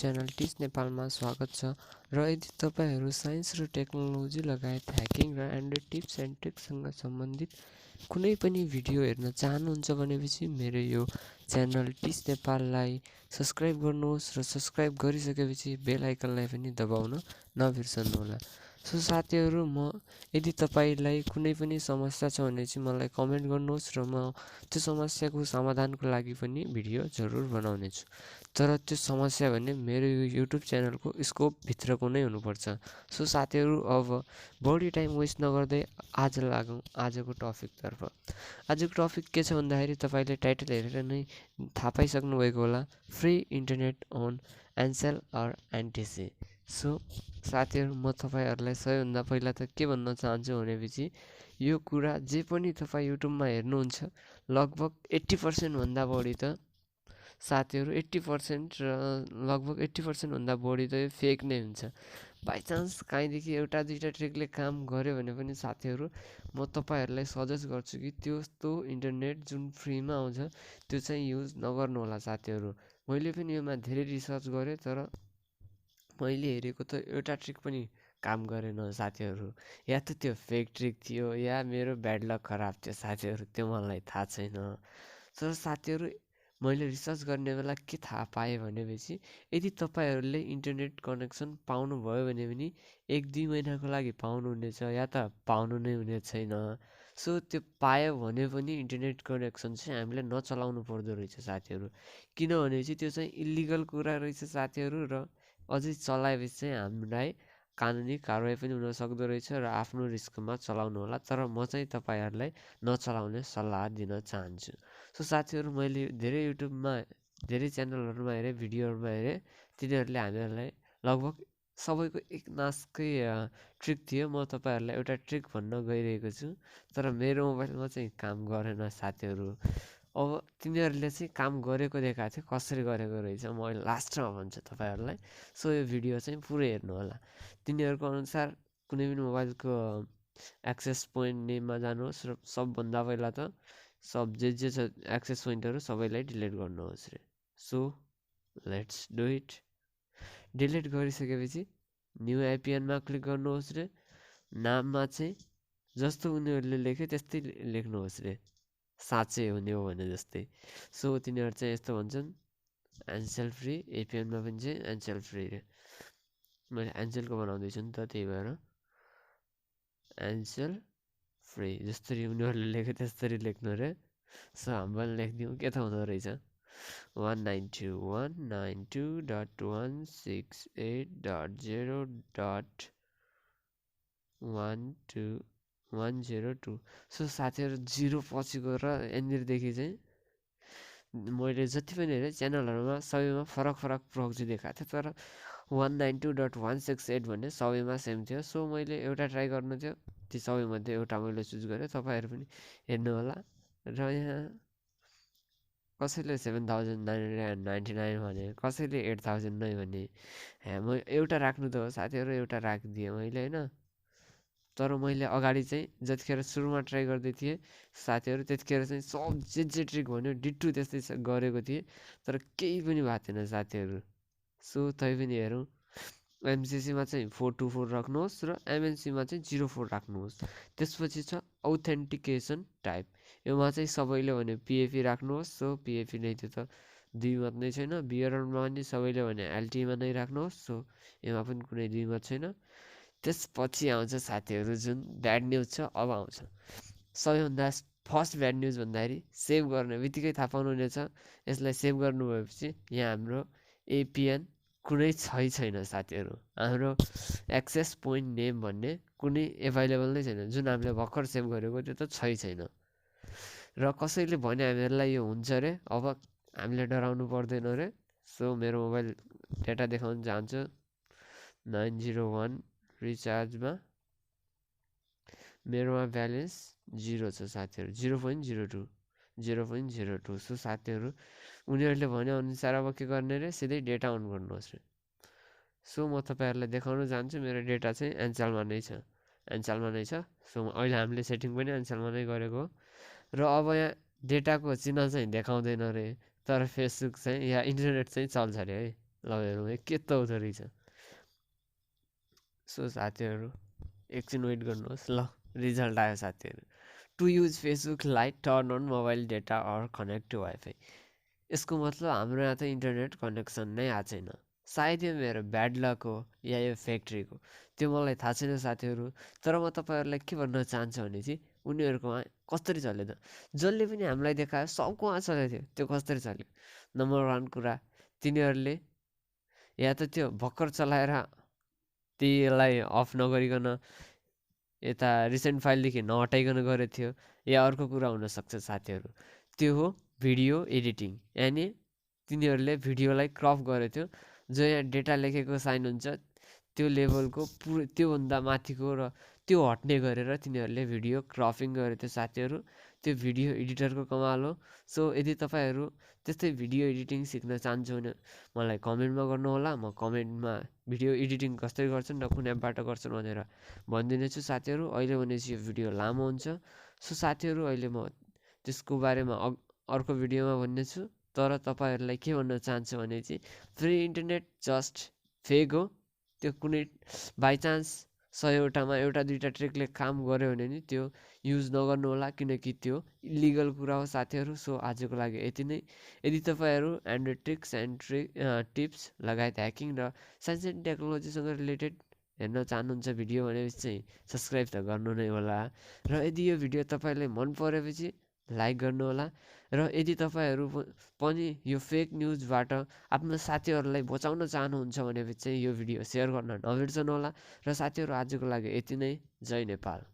Channel teach नेपालमा स्वागत छ। र यदि तपाईहरू साइन्स र टेक्नोलोजी लगायत ह्याकिङ र एन्ड्रोइड टिप्स एन्ड ट्रिक्ससँग सम्बन्धित कुनै पनि भिडियो हेर्न चाहनुहुन्छ भनेपछि मेरो यो च्यानल टिच नेपाललाई सब्स्क्राइब गर्नुहोस् र सब्स्क्राइब गरिसकेपछि बेल आइकनलाई पनि दबाउन नबिर्सनुहोला। सो साथीहरू, यदि तपाईलाई कुनै पनि समस्या छ भने चाहिँ मलाई कमेन्ट गर्नुहोस् र म त्यो समस्याको समाधानको लागि पनि भिडियो जरुर बनाउने छु। तर त्यो समस्या भने मेरो यो युट्युब च्यानलको स्कोप भित्रको नै हुनुपर्छ। सो साथीहरू, अब बढी टाइम वेस्ट नगर्दै आज लागौँ आजको टपिकतर्फ। आजको टपिक के छ भन्दाखेरि तपाईँले टाइटल हेरेर नै थाहा पाइसक्नु भएको होला, फ्री इन्टरनेट अन ncell अर एनटिसी। सो साथीहरू, म तपाईँहरूलाई सबैभन्दा पहिला त के भन्न चाहन्छु भनेपछि यो कुरा जे पनि तपाईँ युट्युबमा हेर्नुहुन्छ लगभग 80% भन्दा बढी त साथीहरू 80% र लगभग 80% भन्दा बढी त यो फेक नै हुन्छ। बाइचान्स काहीँदेखि एउटा दुईटा ट्रिकले काम गर्यो भने पनि साथीहरू, म तपाईँहरूलाई सजेस्ट गर्छु कि त्यस्तो इन्टरनेट जुन फ्रीमा आउँछ त्यो चाहिँ युज नगर्नु होला साथीहरू। मैले पनि योमा धेरै रिसर्च गरेँ, तर मैले हेरेको त एउटा ट्रिक पनि काम गरेन साथीहरू। या त त्यो फेक ट्रिक थियो या मेरो ब्याड लक खराब थियो साथीहरू, त्यो मलाई थाहा छैन। तर साथीहरू, मैले रिसर्च गर्ने बेला के थाहा पाएँ भनेपछि यदि तपाईँहरूले इन्टरनेट कनेक्सन पाउनुभयो भने पनि 1-2 महिनाको लागि पाउनुहुनेछ या त पाउनु नै हुने छैन। सो त्यो पायो भने पनि इन्टरनेट कनेक्सन चाहिँ हामीले नचलाउनु पर्दो रहेछ साथीहरू, किनभने चाहिँ त्यो चाहिँ इलिगल कुरा रहेछ साथीहरू। र अझै चलाएपछि चाहिँ हामीलाई कानुनी कारवाही पनि हुन सक्दो रहेछ र आफ्नो रिस्कमा चलाउनु होला। तर म चाहिँ तपाईँहरूलाई नचलाउने सल्लाह दिन चाहन्छु। सो साथीहरू, मैले धेरै युट्युबमा धेरै च्यानलहरूमा हेरेँ, भिडियोहरूमा हेरेँ, तिनीहरूले हामीहरूलाई लगभग सबैको एक नासकै ट्रिक थियो। म तपाईँहरूलाई एउटा ट्रिक भन्न गइरहेको छु, तर मेरो मोबाइलमा चाहिँ काम गरेन साथीहरू। अब तिनीहरूले चाहिँ काम गरेको देखाएको थियो, कसरी गरेको रहेछ म लास्टमा भन्छु तपाईँहरूलाई। सो यो भिडियो चाहिँ पुरै हेर्नु होला। तिनीहरूको अनुसार कुनै पनि मोबाइलको एक्सेस पोइन्ट नेममा जानुहोस् र सबभन्दा पहिला त जे छ एक्सेस पोइन्टहरू सबैलाई डिलिट गर्नुहोस् रे। So let's do it. Delete गरिसकेपछि न्यू आइपिएनमा क्लिक गर्नुहोस् रे। नाममा चाहिँ जस्तो उनीहरूले लेख्यो त्यस्तै लेख्नुहोस् रे, साँच्चै हुने हो भने जस्तै। सो तिनीहरू चाहिँ यस्तो भन्छन्, ncell फ्री। एपिएनमा पनि चाहिँ ncell फ्री रे। मैले ncellको बनाउँदैछु नि त, त्यही भएर ncell फ्री जसरी उनीहरूले लेख्यो त्यसरी लेख्नु रे। सो हामी पनि लेखिदिउँ, के त हुँदो रहेछ 192.168.0.12102। सो साथीहरू, 0 पछि गएर यहाँनिरदेखि चाहिँ मैले जति पनि हेरेँ च्यानलहरूमा सबैमा फरक फरक प्रक्सी देखाएको थियो, तर 192.168 भन्ने सबैमा सेम थियो। सो मैले एउटा ट्राई गर्नु थियो, ती सबैमध्ये एउटा मैले चुज गरेँ। तपाईँहरू पनि हेर्नु होला। र यहाँ कसैले 7,999 भने, कसैले 8,000 भने। म एउटा राख्नु त हो साथीहरू, एउटा राखिदिएँ मैले होइन। तर मैले अगाडि चाहिँ जतिखेर सुरुमा ट्राई गर्दै थिएँ साथीहरू, त्यतिखेर चाहिँ सब जे ट्रिक भन्यो डिट्टु त्यस्तै गरेको थिएँ, तर केही पनि भएको थिएन साथीहरू। सो तै पनि हेरौँ। एमसिसीमा चाहिँ 424 राख्नुहोस् र एमएनसीमा चाहिँ 04 राख्नुहोस्। त्यसपछि छ अथेन्टिकेसन टाइप। योमा चाहिँ सबैले भन्यो पिएफी राख्नुहोस्। सो पिएफी नै थियो त, 2 मत नै छैन। बियरमा पनि सबैले भन्यो एलटीमा नै राख्नुहोस्। सो यसमा पनि कुनै 2 मत छैन। त्यसपछि आउँछ साथीहरू जुन ब्याड न्युज छ, अब आउँछ सबैभन्दा फर्स्ट ब्याड न्युज भन्दाखेरि सेभ गर्ने बित्तिकै थाहा पाउनुहुनेछ। यसलाई सेभ गर्नु भएपछि यहाँ हाम्रो एपिएन कुनै छैन साथीहरू। हाम्रो एक्सेस पोइन्ट नेम भन्ने कुनै एभाइलेबल नै छैन। जुन हामीले भर्खर सेभ गरेको त्यो त छैन। र कसैले भन्यो हामीहरूलाई यो हुन्छ अरे, अब हामीले डराउनु पर्दैन अरे। सो मेरो मोबाइल डेटा देखाउन चाहन्छु। 901 रिचार्जमा मेरोमा ब्यालेन्स 0 छ साथीहरू, 0.02। सो साथीहरू, उनीहरूले भने अनुसार अब के गर्ने रे, सिधै डेटा अन गर्नुहोस् रे। सो म तपाईँहरूलाई देखाउन चाहन्छु, मेरो डेटा चाहिँ ncellमा नै छ। सो अहिले हामीले सेटिङ पनि ncellमा नै गरेको हो। र अब यहाँ डेटाको चिन्ह चाहिँ देखाउँदैन रे, तर फेसबुक चाहिँ या इन्टरनेट चाहिँ चल्छ अरे है। ल हेरौँ है के त हुँदो रहेछ। सो साथीहरू एकछिन वेट गर्नुहोस्। ल रिजल्ट आयो साथीहरू। To use Facebook lite turn on mobile data अर कनेक्ट टु वाइफाई। यसको मतलब हाम्रो यहाँ त इन्टरनेट कनेक्सन नै आएको छैन। सायद यो मेरो ब्याड लक हो या यो फ्याक्ट्रीको, त्यो मलाई थाहा छैन साथीहरू। तर म तपाईँहरूलाई के भन्न चाहन्छु भने चाहिँ उनीहरूकोमा कसरी चल्यो त, जसले पनि हामीलाई देखायो सबकोमा चलेको थियो, त्यो कसरी चल्यो। नम्बर वान कुरा, तिनीहरूले या त त्यो भर्खर चलाएर त्यसलाई अफ नगरिकन यता रिसेन्ट फाइलदेखि नहटाइकन गरेको थियो, या अर्को कुरा हुनसक्छ साथीहरू, त्यो हो भिडियो एडिटिङ। यानि तिनीहरूले भिडियोलाई क्रप गरेको थियो, जो यहाँ डेटा लेखेको साइन हुन्छ त्यो लेभलको त्योभन्दा माथिको र त्यो हट्ने गरेर तिनीहरूले भिडियो क्रपिङ गरेको थियो साथीहरू। त्यो भिडियो एडिटरको कमाल हो। सो यदि तपाईँहरू त्यस्तै भिडियो एडिटिङ सिक्न चाहन्छु भने मलाई कमेन्टमा गर्नुहोला। म कमेन्टमा भिडियो एडिटिङ कसरी गर्छन् र कुन एपबाट गर्छन् भनेर भनिदिनेछु साथीहरू। अहिले भनेपछि यो भिडियो लामो हुन्छ, सो साथीहरू अहिले म त्यसको बारेमा अर्को भिडियोमा भन्नेछु। तर तपाईँहरूलाई के भन्न चाहन्छु भने चाहिँ फ्री इन्टरनेट जस्ट फेक हो। त्यो कुनै बाइचान्स 100वटामा एउटा दुईवटा ट्रिकले काम गर्यो भने नि त्यो युज नगर्नु होला, किनकि त्यो इलिगल कुरा हो साथीहरू। सो आजको लागि यति नै। यदि तपाईँहरू एन्ड्रोइड ट्रिक्स एन्ड टिप्स लगायत ह्याकिङ र साइन्स एन्ड टेक्नोलोजीसँग रिलेटेड हेर्न चाहनुहुन्छ भिडियो भनेपछि चाहिँ सब्सक्राइब त गर्नु नै होला। र यदि यो भिडियो तपाईँलाई मन परेपछि लाइक गर्नुहोला। र यदि तपाईँहरू पनि यो फेक न्युजबाट आफ्नो साथीहरूलाई बचाउन चाहनुहुन्छ भनेपछि चाहिँ यो भिडियो सेयर गर्न नबिर्सनुहोला। र साथीहरू आजको लागि यति नै। जय नेपाल।